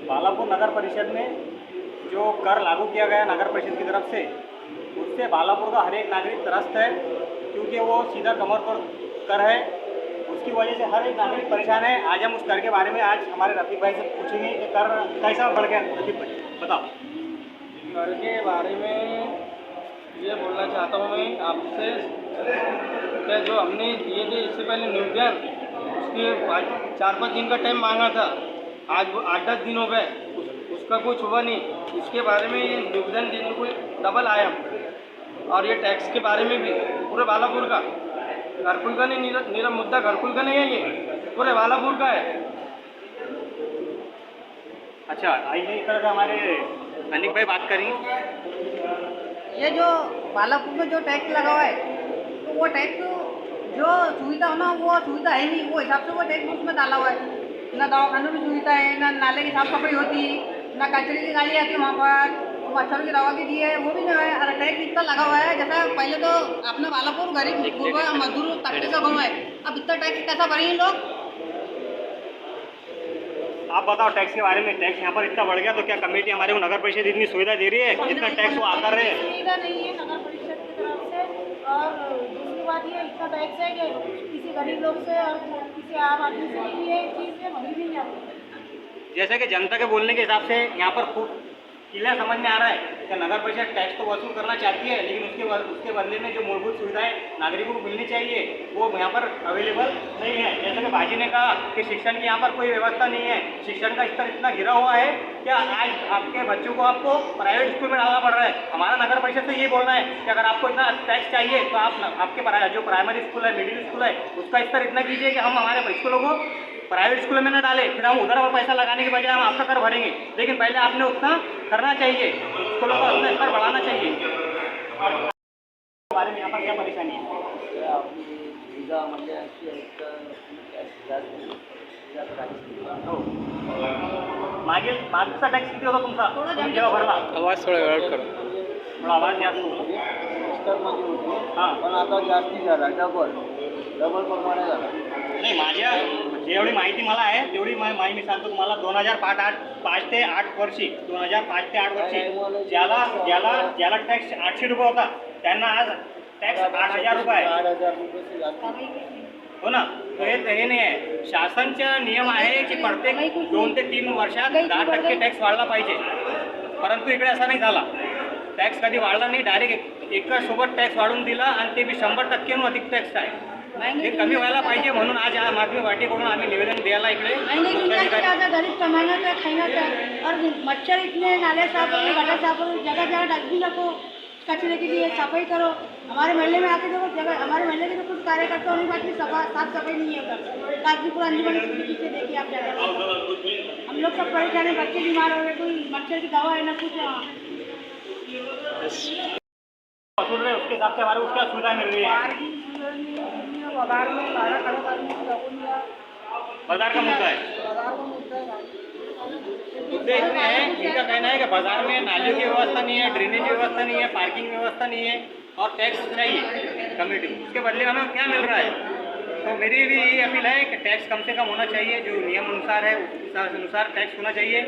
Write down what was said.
बालापुर नगर परिषद में जो कर लागू किया गया नगर परिषद की तरफ से, उससे बालापुर का हर एक नागरिक त्रस्त है, क्योंकि वो सीधा कमर तोड़ कर है। उसकी वजह से हर एक नागरिक परेशान है। आज हम उस कर के बारे में आज हमारे रफीक भाई से पूछेंगे कि कर कैसा बढ़ गया। रफीक भाई बताओ। कर के बारे में ये बोलना चाहता हूँ मैं आपसे कि जो हमने दिए थे इससे पहले निवेदन, उसके 4-5 दिन का टाइम मांगा था, आज वो 8-10 दिन हो गए, उसका कुछ हुआ नहीं। इसके बारे में ये निवेदन देने को डबल आया। और ये टैक्स के बारे में भी पूरे बालापुर का, घरकुल का नहीं, मेरा मुद्दा घरकुल का नहीं है, ये पूरे बालापुर का है। अच्छा, आइए इस तरह से हमारे अनिक भाई बात करेंगे। ये जो बालापुर में जो टैक्स लगा हुआ है, तो वो टैक्स जो सुविधा हो ना, वो सुविधा है नहीं। वो हिसाब से वो टैक्स उसमें डाला हुआ है। ना दवाखानों में सुविधा है, ना नाले की साफ सफाई होती, ना कचरे की गाड़ी आती है वहाँ पर, मच्छर की दवा की दी है, वो भी नहीं है। और टैक्स इतना लगा हुआ है, जैसा पहले तो अपने बालापुर गरीब पूर्व मजदूर तबके का गाँव है, अब इतना टैक्स कैसा भरेंगे लोग। आप बताओ टैक्स के बारे में। टैक्स यहाँ पर इतना बढ़ गया तो क्या कमेटी हमारे को नगर परिषद इतनी सुविधा दे रही है? इतना टैक्स वो आकर रहे हैं। सुविधा नहीं है नगर परिषद की तरफ से। और दूसरी बात ये इतना टैक्स है कि किसी गरीब लोग से और किसी आम आदमी से ये चीज़ भरी नहीं जाती। जैसे कि जनता के बोलने के हिसाब से यहाँ पर खूब क्लियर समझ में आ रहा है कि नगर परिषद टैक्स तो वसूल करना चाहती है, लेकिन उसके बदले में जो मूलभूत सुविधाएं नागरिकों को मिलनी चाहिए वो यहाँ पर अवेलेबल नहीं है। जैसे कि बाजी ने कहा कि शिक्षण की यहाँ पर कोई व्यवस्था नहीं है। शिक्षण का स्तर इतना गिरा हुआ है क्या आज आपके बच्चों को आपको प्राइवेट स्कूल में डालना पड़ रहा है। हमारा नगर परिषद से ये बोलना है कि अगर आपको इतना टैक्स चाहिए तो आप आपके जो प्राइमरी स्कूल है, मिडिल स्कूल है, उसका स्तर इतना कीजिए कि हम हमारे स्कूलों को प्राइवेट स्कूल में न डालें, फिर हम उधर पर पैसा लगाने के बजाय हम आपका कर भरेंगे। लेकिन पहले आपने उतना करना चाहिए, स्कूलों का अपना स्तर बढ़ाना चाहिए। और बारे में यहाँ पर क्या परेशानी है? मागचा टॅक्स किती होता तुमचा? तुम्ही जेव्हा भरला? आवाज थोडा वेळ करा. थोडा आवाज जास्त होतो. हां, पण आता जास्ती झाला, डबल प्रमाणे झाला. नाही, माझ्या जेवढी माहिती मला आहे तेवढी माहिती मी सांगतो तुम्हाला. 2005 ते 8 वर्षी 2005 ते 8 वर्षी ज्याला टॅक्स 800 रुपये होता त्यांना आज टॅक्स 8,000 रुपये आहे. 8,000 रुपये हो ना. तो हे नाही आहे. शासनचा नियम आहे की प्रत्येक 2 ते 3 वर्षात 10% टॅक्स वाढला पाहिजे, परंतु इकडे असा नाही झाला. टॅक्स कधी वाढला नाही, डायरेक्ट एका सोबत टॅक्स वाढवून दिला आणि ते बी 100% अधिक टॅक्स आहे. हे कमी व्हायला पाहिजे म्हणून आज आम आदमी पार्टीकडून आम्ही निवेदन द्यायला इकडे गरीब कमाना था, खाना था, और मच्छर इतने, नाले साफ करो, गटर साफ करो, जगह जगह डस्टबिन रखो, कचरे के लिए सफाई करो। हमारे महल्ले में आके देखो, जगह हमारे महल्ले के तो कुछ कार्यकर्ता होने बात साफ सफाई नहीं है उधर। गाजीपुर अंजुमन पीछे देखिए आप जाकर, हम लोग सब परेशान है, बच्चे बीमार हो गए, कोई मच्छर की दवा है ना कुछ है वहाँ। वसूल रहे उसके हिसाब से हमारे उसका सुविधा मिल रही है। बाजार में सारा खड़ा करने की बाजार का मुद्दा है। मुद्दे इतने हैं, इनका कहना है कि बाजार में नालियों की व्यवस्था नहीं है, ड्रेनेज की व्यवस्था नहीं है, पार्किंग व्यवस्था नहीं है और टैक्स चाहिए कमेटी। उसके बदले हमें क्या मिल रहा है? तो मेरी भी यही अपील है कि टैक्स कम से कम होना चाहिए, जो नियम अनुसार है उस अनुसार टैक्स होना चाहिए।